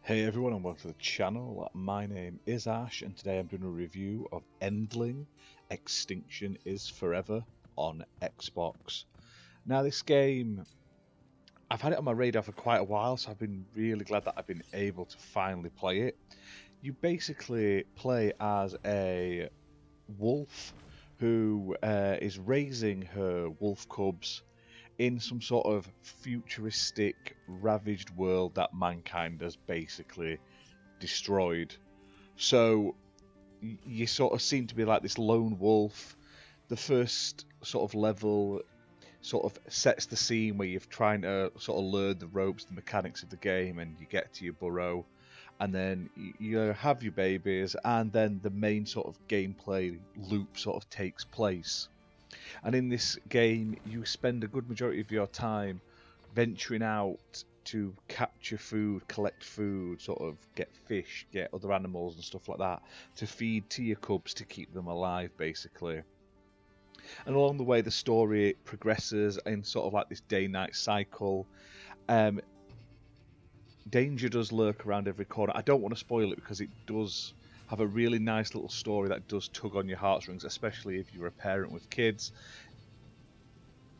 Hey everyone and welcome to the channel. My name is Ash and today I'm doing a review of Endling, Extinction is Forever on Xbox. Now this game, I've had it on my radar for quite a while, so I've been really glad that I've been able to finally play it. You basically play as a wolf who is raising her wolf cubs in some sort of futuristic, ravaged world that mankind has basically destroyed. So you sort of seem to be like this lone wolf. The first sort of level sort of sets the scene where you're trying to sort of learn the ropes, the mechanics of the game, and you get to your burrow, and then you have your babies, and then the main sort of gameplay loop sort of takes place. And in this game, you spend a good majority of your time venturing out to capture food, collect food, sort of get fish, get other animals and stuff like that to feed to your cubs to keep them alive, basically. And along the way, the story progresses in sort of like this day-night cycle. Um, Danger does lurk around every corner. I don't want to spoil it because it does have a really nice little story that does tug on your heartstrings, especially if you're a parent with kids.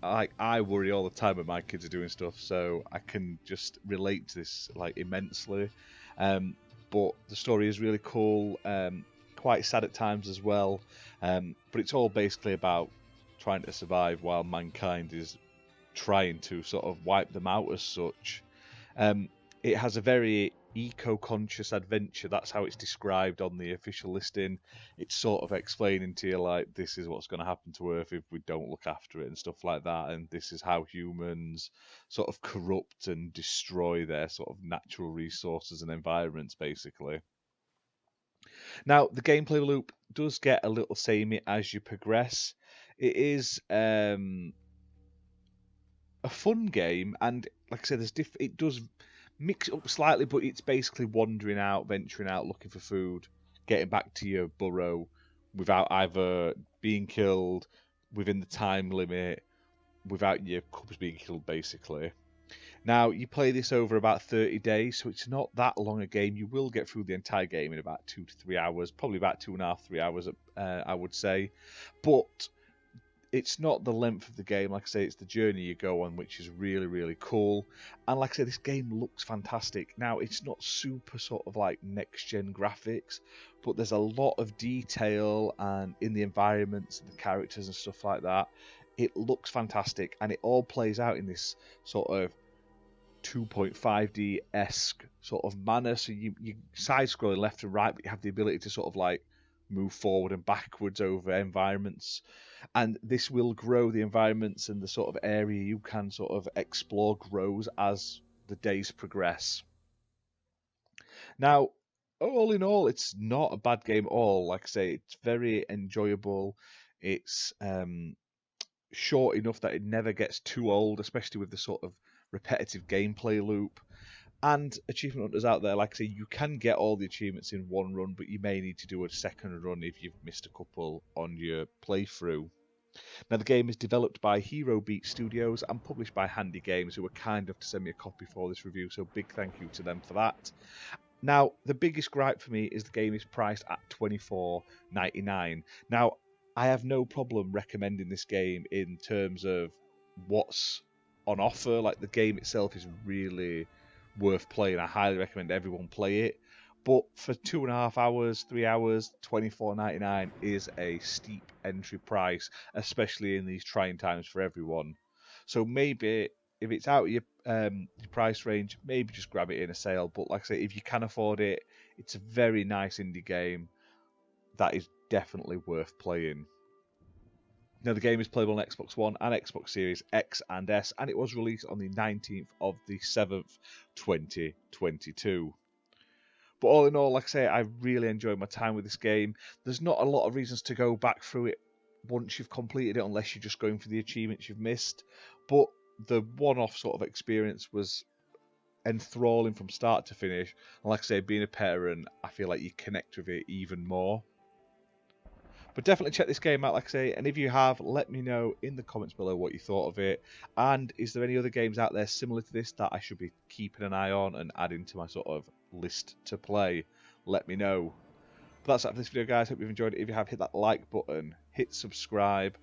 I worry all the time when my kids are doing stuff, so I can just relate to this like immensely. But the story is really cool, quite sad at times as well. But it's all basically about trying to survive while mankind is trying to sort of wipe them out as such. Um, it has a very eco-conscious adventure. That's how it's described on the official listing. It's sort of explaining to you like this is what's going to happen to Earth if we don't look after it and stuff like that, and this is how humans sort of corrupt and destroy their sort of natural resources and environments, basically. Now, the gameplay loop does get a little samey as you progress. It is a fun game, and like I said, it does mix it up slightly, but it's basically wandering out, venturing out, looking for food, getting back to your burrow without either being killed within the time limit, without your cubs being killed, basically. Now, you play this over about 30 days, so it's not that long a game. You will get through the entire game in about 2 to 3 hours, probably about 2.5, 3 hours, I would say. But it's not the length of the game. Like I say, it's the journey you go on, which is really, really cool. And like I say, this game looks fantastic. Now, it's not super sort of like next-gen graphics, but there's a lot of detail and in the environments and the characters and stuff like that. It looks fantastic, and it all plays out in this sort of 2.5D-esque sort of manner. So you side-scrolling left and right, but you have the ability to sort of like move forward and backwards over environments, and this will grow the environments, and the sort of area you can sort of explore grows as the days progress. Now, all in all, it's not a bad game at all. Like I say, it's very enjoyable. It's short enough that it never gets too old, especially with the sort of repetitive gameplay loop. And achievement hunters out there, like I say, you can get all the achievements in one run, but you may need to do a second run if you've missed a couple on your playthrough. Now, the game is developed by Hero Beat Studios and published by HandyGames, who were kind enough to send me a copy for this review, so big thank you to them for that. Now, the biggest gripe for me is the game is priced at $24.99. Now, I have no problem recommending this game in terms of what's on offer. Like, the game itself is really worth playing. I highly recommend everyone play it. But for 2.5 hours, 3 hours, $24.99 is a steep entry price, especially in these trying times for everyone. So maybe if it's out of your price range, maybe just grab it in a sale. But like I say, if you can afford it, it's a very nice indie game that is definitely worth playing. Now, the game is playable on Xbox One and Xbox Series X and S, and it was released on the 19th of the 7th, 2022. But all in all, like I say, I really enjoyed my time with this game. There's not a lot of reasons to go back through it once you've completed it, unless you're just going for the achievements you've missed. But the one-off sort of experience was enthralling from start to finish. And like I say, being a parent, I feel like you connect with it even more. But definitely check this game out, like I say, and if you have, let me know in the comments below what you thought of it. And is there any other games out there similar to this that I should be keeping an eye on and adding to my sort of list to play? Let me know. But that's it for this video, guys. Hope you've enjoyed it. If you have, hit that like button, hit subscribe,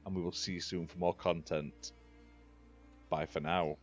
and we will see you soon for more content. Bye for now.